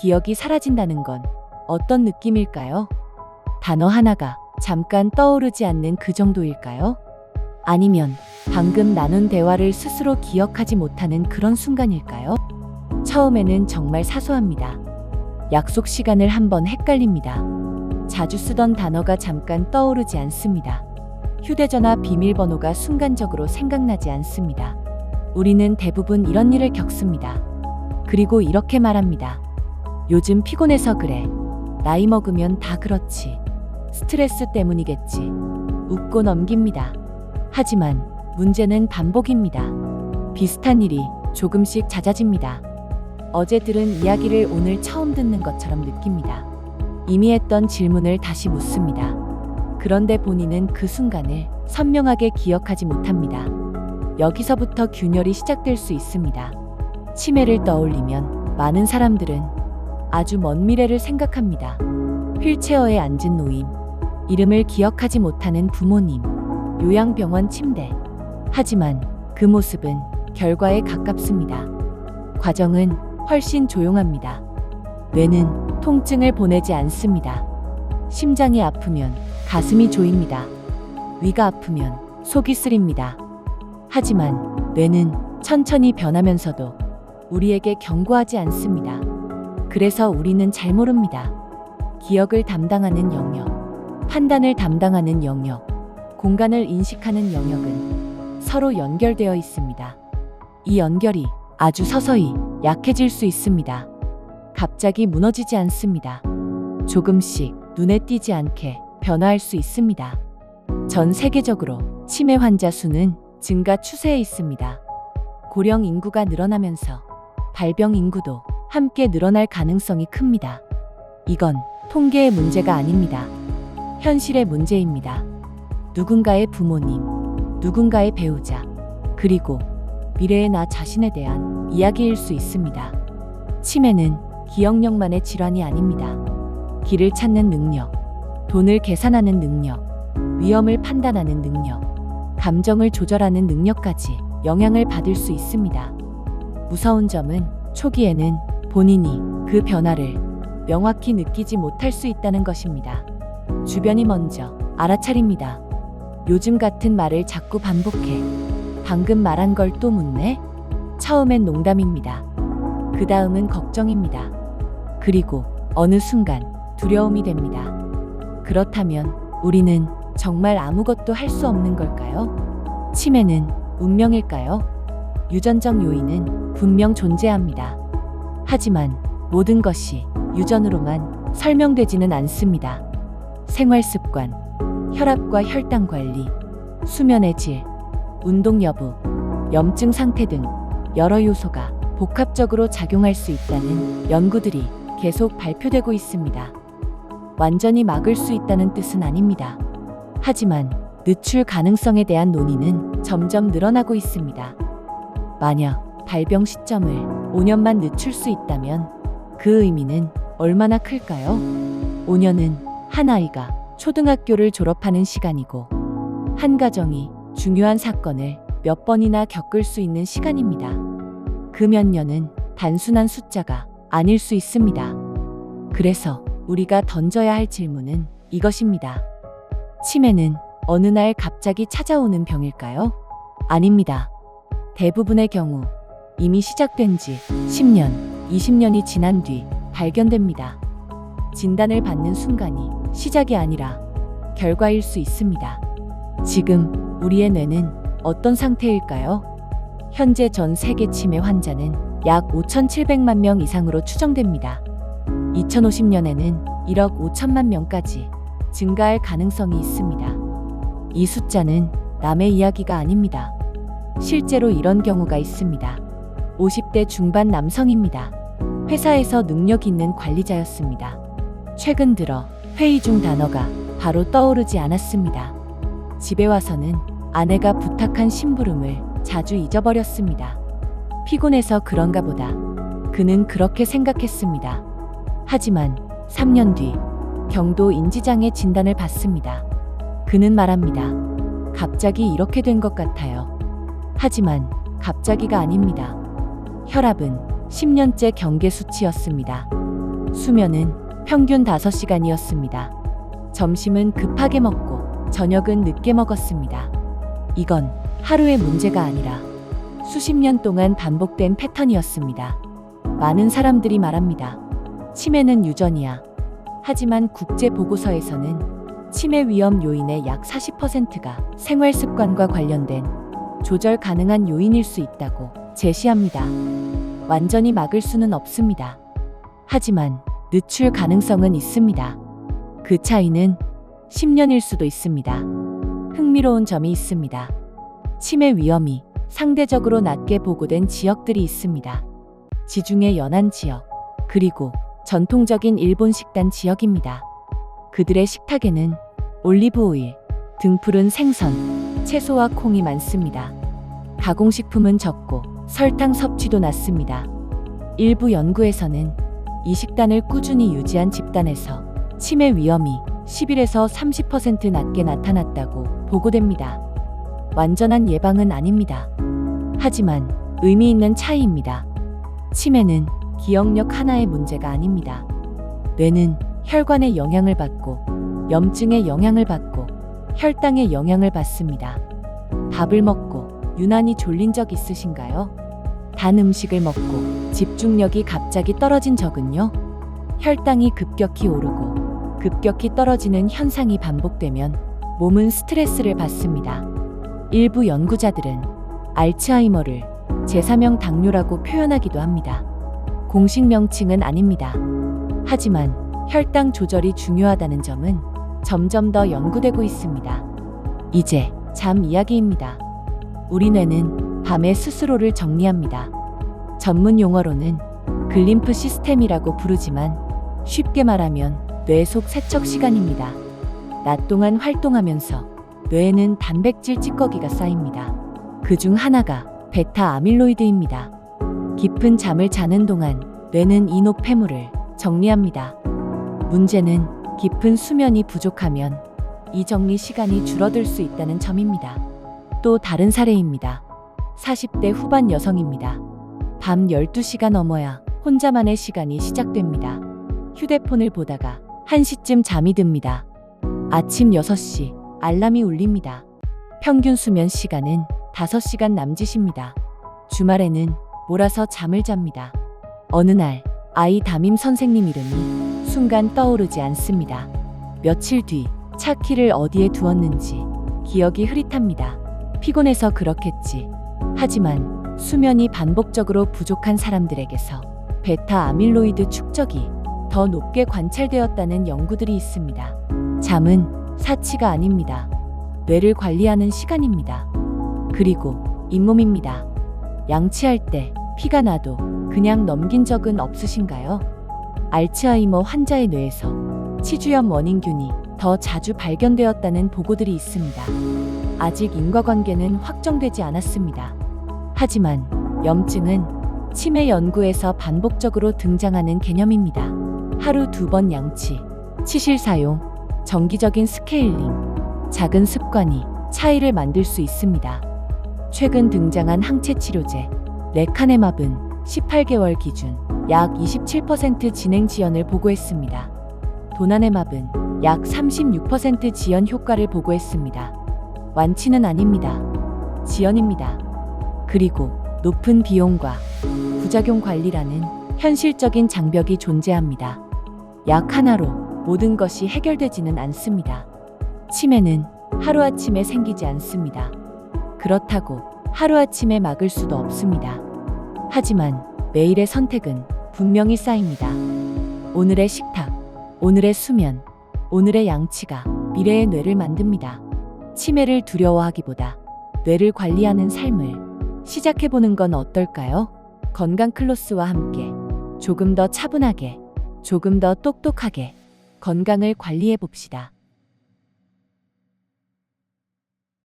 기억이 사라진다는 건 어떤 느낌일까요? 단어 하나가 잠깐 떠오르지 않는 그 정도일까요? 아니면 방금 나눈 대화를 스스로 기억하지 못하는 그런 순간일까요? 처음에는 정말 사소합니다. 약속 시간을 한번 헷갈립니다. 자주 쓰던 단어가 잠깐 떠오르지 않습니다. 휴대전화 비밀번호가 순간적으로 생각나지 않습니다. 우리는 대부분 이런 일을 겪습니다. 그리고 이렇게 말합니다. 요즘 피곤해서 그래. 나이 먹으면 다 그렇지. 스트레스 때문이겠지. 웃고 넘깁니다. 하지만 문제는 반복입니다. 비슷한 일이 조금씩 잦아집니다. 어제 들은 이야기를 오늘 처음 듣는 것처럼 느낍니다. 이미 했던 질문을 다시 묻습니다. 그런데 본인은 그 순간을 선명하게 기억하지 못합니다. 여기서부터 균열이 시작될 수 있습니다. 치매를 떠올리면 많은 사람들은 아주 먼 미래를 생각합니다. 휠체어에 앉은 노인, 이름을 기억하지 못하는 부모님, 요양병원 침대. 하지만 그 모습은 결과에 가깝습니다. 과정은 훨씬 조용합니다. 뇌는 통증을 보내지 않습니다. 심장이 아프면 가슴이 조입니다. 위가 아프면 속이 쓰립니다. 하지만 뇌는 천천히 변하면서도 우리에게 경고하지 않습니다. 그래서 우리는 잘 모릅니다. 기억을 담당하는 영역, 판단을 담당하는 영역, 공간을 인식하는 영역은 서로 연결되어 있습니다. 이 연결이 아주 서서히 약해질 수 있습니다. 갑자기 무너지지 않습니다. 조금씩 눈에 띄지 않게 변화할 수 있습니다. 전 세계적으로 치매 환자 수는 증가 추세에 있습니다. 고령 인구가 늘어나면서 발병 인구도 함께 늘어날 가능성이 큽니다. 이건 통계의 문제가 아닙니다. 현실의 문제입니다. 누군가의 부모님, 누군가의 배우자, 그리고 미래의 나 자신에 대한 이야기일 수 있습니다. 치매는 기억력만의 질환이 아닙니다. 길을 찾는 능력, 돈을 계산하는 능력, 위험을 판단하는 능력, 감정을 조절하는 능력까지 영향을 받을 수 있습니다. 무서운 점은 초기에는 본인이 그 변화를 명확히 느끼지 못할 수 있다는 것입니다. 주변이 먼저 알아차립니다. 요즘 같은 말을 자꾸 반복해. 방금 말한 걸 또 묻네? 처음엔 농담입니다. 그 다음은 걱정입니다. 그리고 어느 순간 두려움이 됩니다. 그렇다면 우리는 정말 아무것도 할 수 없는 걸까요? 치매는 운명일까요? 유전적 요인은 분명 존재합니다. 하지만 모든 것이 유전으로만 설명되지는 않습니다. 생활 습관, 혈압과 혈당 관리, 수면의 질, 운동 여부, 염증 상태 등 여러 요소가 복합적으로 작용할 수 있다는 연구들이 계속 발표되고 있습니다. 완전히 막을 수 있다는 뜻은 아닙니다. 하지만 늦출 가능성에 대한 논의는 점점 늘어나고 있습니다. 만약 발병 시점을 5년만 늦출 수 있다면 그 의미는 얼마나 클까요? 5년은 한 아이가 초등학교를 졸업하는 시간이고 한 가정이 중요한 사건을 몇 번이나 겪을 수 있는 시간입니다. 그 몇 년은 단순한 숫자가 아닐 수 있습니다. 그래서 우리가 던져야 할 질문은 이것입니다. 치매는 어느 날 갑자기 찾아오는 병일까요? 아닙니다. 대부분의 경우 이미 시작된 지 10년, 20년이 지난 뒤 발견됩니다. 진단을 받는 순간이 시작이 아니라 결과일 수 있습니다. 지금 우리의 뇌는 어떤 상태일까요? 현재 전 세계 치매 환자는 약 5,700만 명 이상으로 추정됩니다. 2050년에는 1억 5천만 명까지 증가할 가능성이 있습니다. 이 숫자는 남의 이야기가 아닙니다. 실제로 이런 경우가 있습니다. 50대 중반 남성입니다. 회사에서 능력 있는 관리자였습니다. 최근 들어 회의 중 단어가 바로 떠오르지 않았습니다. 집에 와서는 아내가 부탁한 심부름을 자주 잊어버렸습니다. 피곤해서 그런가 보다. 그는 그렇게 생각했습니다. 하지만 3년 뒤 경도 인지장애 진단을 받습니다. 그는 말합니다. 갑자기 이렇게 된 것 같아요. 하지만 갑자기가 아닙니다. 혈압은 10년째 경계 수치였습니다. 수면은 평균 5시간이었습니다. 점심은 급하게 먹고 저녁은 늦게 먹었습니다. 이건 하루의 문제가 아니라 수십 년 동안 반복된 패턴이었습니다. 많은 사람들이 말합니다. 치매는 유전이야. 하지만 국제 보고서에서는 치매 위험 요인의 약 40%가 생활 습관과 관련된 조절 가능한 요인일 수 있다고 제시합니다. 완전히 막을 수는 없습니다. 하지만 늦출 가능성은 있습니다. 그 차이는 10년일 수도 있습니다. 흥미로운 점이 있습니다. 치매 위험이 상대적으로 낮게 보고된 지역들이 있습니다. 지중해 연안 지역, 그리고 전통적인 일본 식단 지역입니다. 그들의 식탁에는 올리브 오일, 등푸른 생선, 채소와 콩이 많습니다. 가공식품은 적고 설탕 섭취도 낮습니다. 일부 연구에서는 이 식단을 꾸준히 유지한 집단에서 치매 위험이 11에서 30% 낮게 나타났다고 보고됩니다. 완전한 예방은 아닙니다. 하지만 의미 있는 차이입니다. 치매는 기억력 하나의 문제가 아닙니다. 뇌는 혈관의 영향을 받고 염증의 영향을 받고 혈당의 영향을 받습니다. 밥을 먹고 유난히 졸린 적 있으신가요? 단 음식을 먹고 집중력이 갑자기 떨어진 적은요? 혈당이 급격히 오르고 급격히 떨어지는 현상이 반복되면 몸은 스트레스를 받습니다. 일부 연구자들은 알츠하이머를 제3형 당뇨라고 표현하기도 합니다. 공식 명칭은 아닙니다. 하지만 혈당 조절이 중요하다는 점은 점점 더 연구되고 있습니다. 이제 잠 이야기입니다. 우리 뇌는 밤에 스스로를 정리합니다. 전문 용어로는 글림프 시스템이라고 부르지만 쉽게 말하면 뇌 속 세척 시간입니다. 낮 동안 활동하면서 뇌에는 단백질 찌꺼기가 쌓입니다. 그 중 하나가 베타 아밀로이드입니다. 깊은 잠을 자는 동안 뇌는 이 노폐물을 정리합니다. 문제는 깊은 수면이 부족하면 이 정리 시간이 줄어들 수 있다는 점입니다. 또 다른 사례입니다. 40대 후반 여성입니다. 밤 12시가 넘어야 혼자만의 시간이 시작됩니다. 휴대폰을 보다가 1시쯤 잠이 듭니다. 아침 6시 알람이 울립니다. 평균 수면 시간은 5시간 남짓입니다. 주말에는 몰아서 잠을 잡니다. 어느 날 아이 담임 선생님 이름이 순간 떠오르지 않습니다. 며칠 뒤 차 키를 어디에 두었는지 기억이 흐릿합니다. 피곤해서 그렇겠지. 하지만 수면이 반복적으로 부족한 사람들에게서 베타 아밀로이드 축적이 더 높게 관찰되었다는 연구들이 있습니다. 잠은 사치가 아닙니다. 뇌를 관리하는 시간입니다. 그리고 잇몸입니다. 양치할 때 피가 나도 그냥 넘긴 적은 없으신가요? 알츠하이머 환자의 뇌에서 치주염 원인균이 더 자주 발견되었다는 보고들이 있습니다. 아직 인과관계는 확정되지 않았습니다. 하지만 염증은 치매 연구에서 반복적으로 등장하는 개념입니다. 하루 2번 양치, 치실 사용, 정기적인 스케일링, 작은 습관이 차이를 만들 수 있습니다. 최근 등장한 항체 치료제 레카네맙은 18개월 기준 약 27% 진행 지연을 보고했습니다. 도나네맙은 약 36% 지연 효과를 보고했습니다. 완치는 아닙니다. 지연입니다. 그리고 높은 비용과 부작용 관리라는 현실적인 장벽이 존재합니다. 약 하나로 모든 것이 해결되지는 않습니다. 치매는 하루아침에 생기지 않습니다. 그렇다고 하루아침에 막을 수도 없습니다. 하지만 매일의 선택은 분명히 쌓입니다. 오늘의 식탁, 오늘의 수면, 오늘의 양치가 미래의 뇌를 만듭니다. 치매를 두려워하기보다 뇌를 관리하는 삶을 시작해보는 건 어떨까요? 건강 클로스와 함께 조금 더 차분하게, 조금 더 똑똑하게 건강을 관리해봅시다.